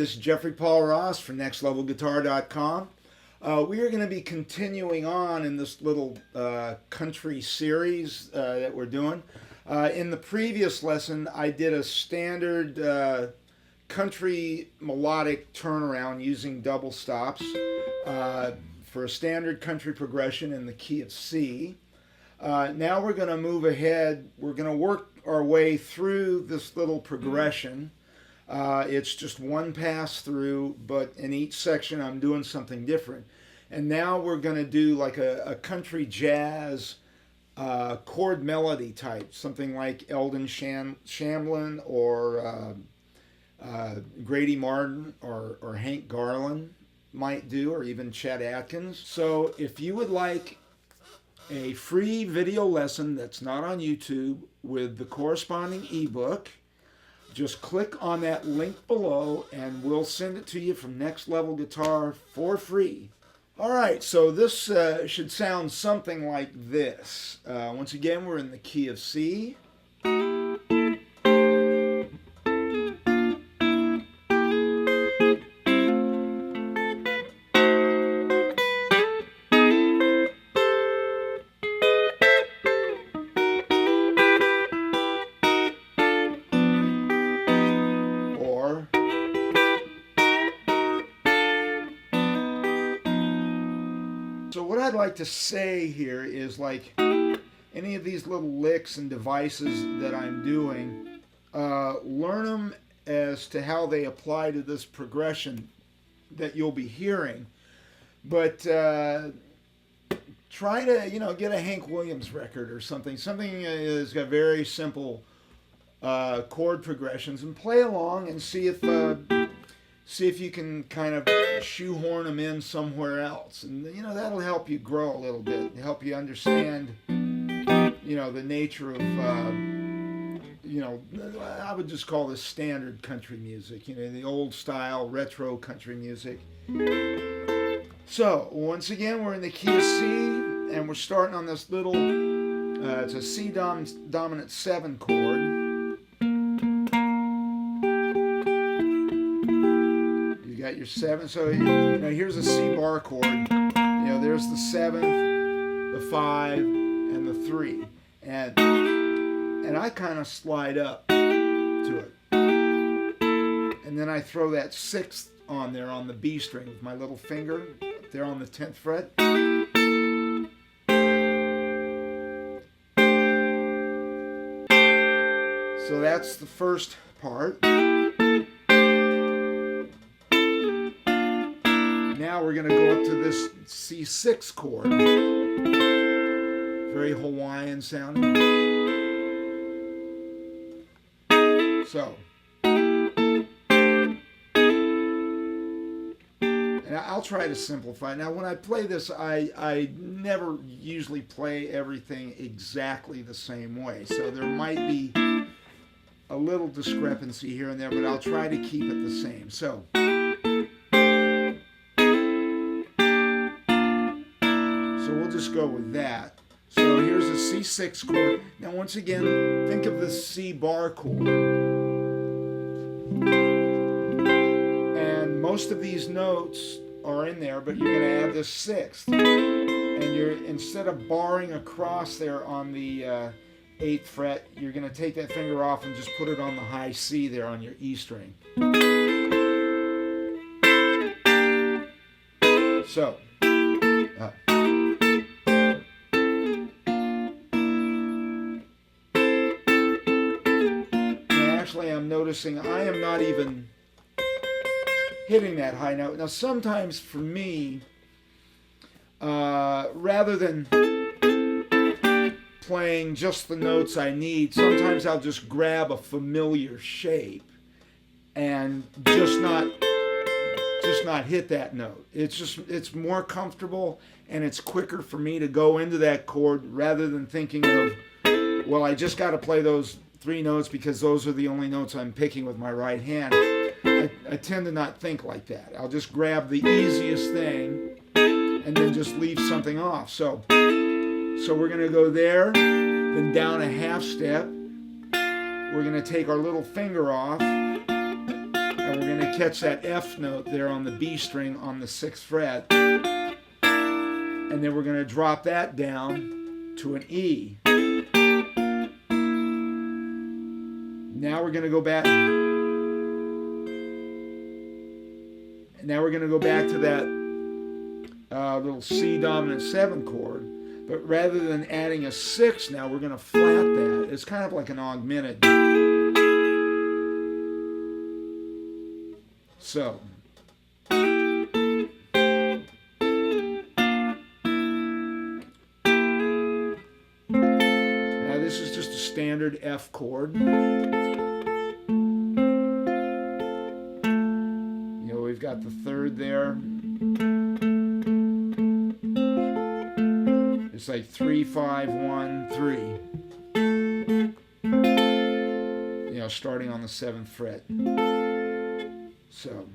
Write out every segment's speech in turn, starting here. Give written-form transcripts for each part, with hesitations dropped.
this is Jeffrey Paul Ross from nextlevelguitar.com. We are going to be continuing on in this little country series that we're doing. In the previous lesson, I did a standard country melodic turnaround using double stops for a standard country progression in the key of C. Now we're going to move ahead. We're going to work our way through this little progression. It's just one pass through, but in each section I'm doing something different. And now we're going to do like a country jazz chord melody type, something like Eldon Shamblin or Grady Martin or Hank Garland might do, or even Chet Atkins. So if you would like a free video lesson that's not on YouTube with the corresponding ebook, just click on that link below and we'll send it to you from Next Level Guitar for free. All right, so this should sound something like this. Once again, we're in the key of C. So what I'd like to say here is, like, any of these little licks and devices that I'm doing, learn them as to how they apply to this progression that you'll be hearing. But try to, get a Hank Williams record or something that's got very simple chord progressions, and play along and see if you can kind of shoehorn them in somewhere else. And, that'll help you grow a little bit, help you understand, the nature of, I would just call this standard country music, the old style, retro country music. So, once again, we're in the key of C, and we're starting on this little, it's a C dominant 7 chord. Got your 7, so here's a C bar chord. There's the 7th, the 5, and the 3, and I kind of slide up to it, and then I throw that 6th on there on the B string with my little finger up there on the 10th fret. So that's the first part. Now we're going to go up to this C6 chord, very Hawaiian sounding. So, and I'll try to simplify. Now when I play this, I never usually play everything exactly the same way, so there might be a little discrepancy here and there, but I'll try to keep it the same. So, we'll just go with that. So here's a C6 chord. Now once again, think of the C bar chord. And most of these notes are in there, but you're going to add this 6th. And instead of barring across there on the 8th fret, you're going to take that finger off and just put it on the high C there on your E string. So, I'm noticing I am not even hitting that high note. Now sometimes for me, rather than playing just the notes I need, sometimes I'll just grab a familiar shape and just not hit that note. It's more comfortable, and it's quicker for me to go into that chord rather than thinking of, well, I just got to play those 3 notes because those are the only notes I'm picking with my right hand. I tend to not think like that. I'll just grab the easiest thing and then just leave something off. So we're going to go there, then down a half step. We're going to take our little finger off, and we're going to catch that F note there on the B string on the 6th fret. And then we're going to drop that down to an E. Now we're going to go back. Now we're going to go back to that little C dominant 7 chord. But rather than adding a 6 now, we're going to flat that. It's kind of like an augmented. So. Now this is just a standard F chord. We've got the 3rd there. It's like 3, 5, 1, 3. Starting on the 7th fret. So.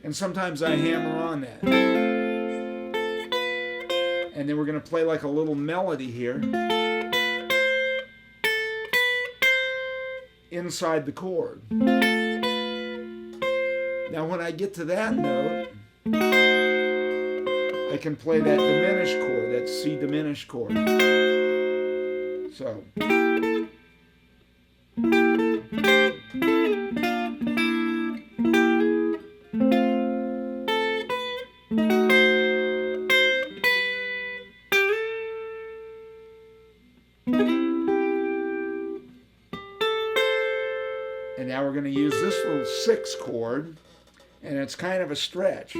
And sometimes I hammer on that. And then we're going to play like a little melody here. Inside the chord. Now when I get to that note, I can play that diminished chord, that C diminished chord. So. And now we're going to use this little 6 chord, and it's kind of a stretch.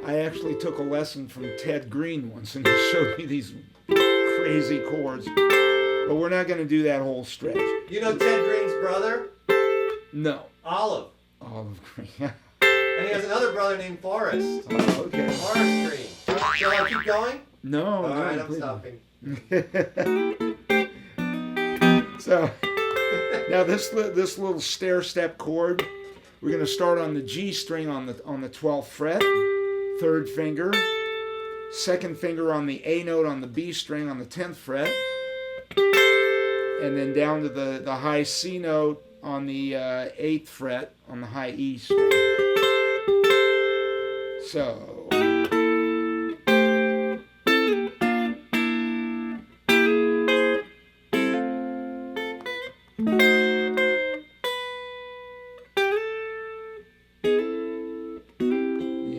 I actually took a lesson from Ted Green once, and he showed me these crazy chords. But we're not going to do that whole stretch. You know Ted Green's brother? No. Olive. Olive Green. And he has another brother named Forrest. Oh, okay. Forrest Green. Shall I keep going? No. All no, right, I'm please. stopping. So now this little stair step chord, we're going to start on the G string on the 12th fret, 3rd finger, 2nd finger on the A note on the B string on the 10th fret, and then down to the high C note on the 8th fret on the high E string. So.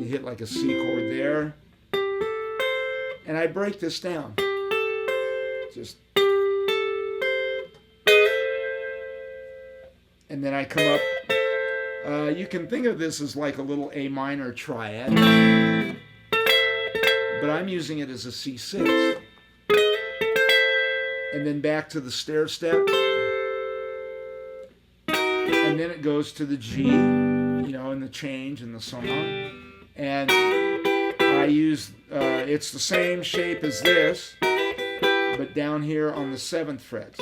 Hit like a C chord there, and I break this down. Just, and then I come up. You can think of this as like a little A minor triad, but I'm using it as a C6, and then back to the stair step, and then it goes to the G, and the change and the song. And I use, it's the same shape as this, but down here on the 7th fret.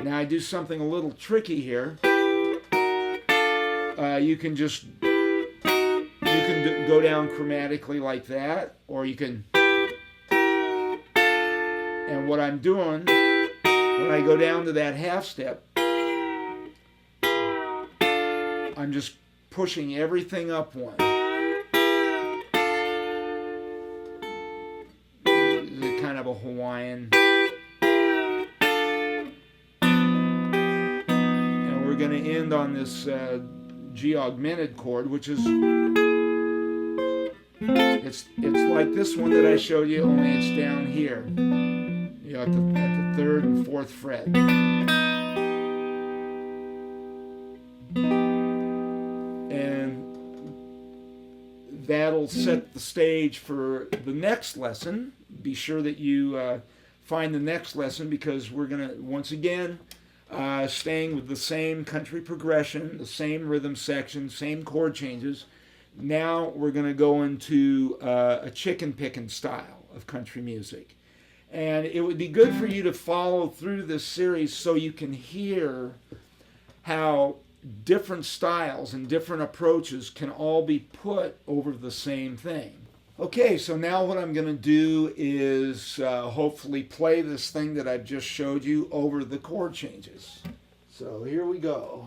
Now I do something a little tricky here. You can just, go down chromatically like that, or you can, and what I'm doing, when I go down to that half step, I'm just pushing everything up one. It's kind of a Hawaiian. And we're going to end on this G augmented chord, which is, it's like this one that I showed you, only it's down here. At the 3rd and 4th fret. That'll set the stage for the next lesson. Be sure that you find the next lesson, because we're going to, once again, staying with the same country progression, the same rhythm section, same chord changes. Now we're going to go into a chicken picking style of country music. And it would be good for you to follow through this series so you can hear how different styles and different approaches can all be put over the same thing. Okay, so now what I'm going to do is hopefully play this thing that I've just showed you over the chord changes. So here we go.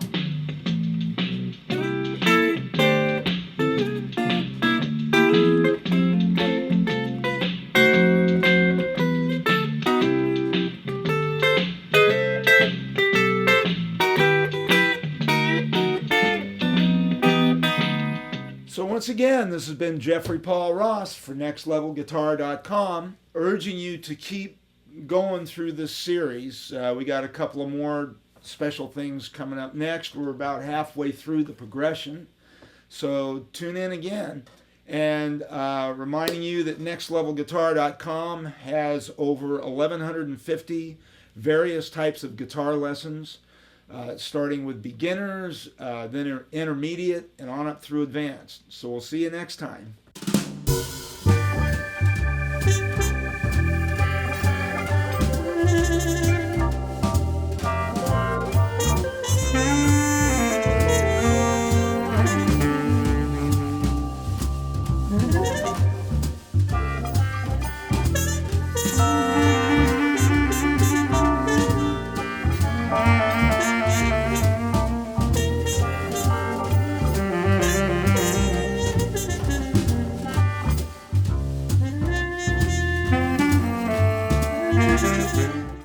So once again, this has been Jeffrey Paul Ross for nextlevelguitar.com, urging you to keep going through this series. We got a couple of more special things coming up next. We're about halfway through the progression, so tune in again. And reminding you that nextlevelguitar.com has over 1,150 various types of guitar lessons, starting with beginners, then intermediate, and on up through advanced. So we'll see you next time.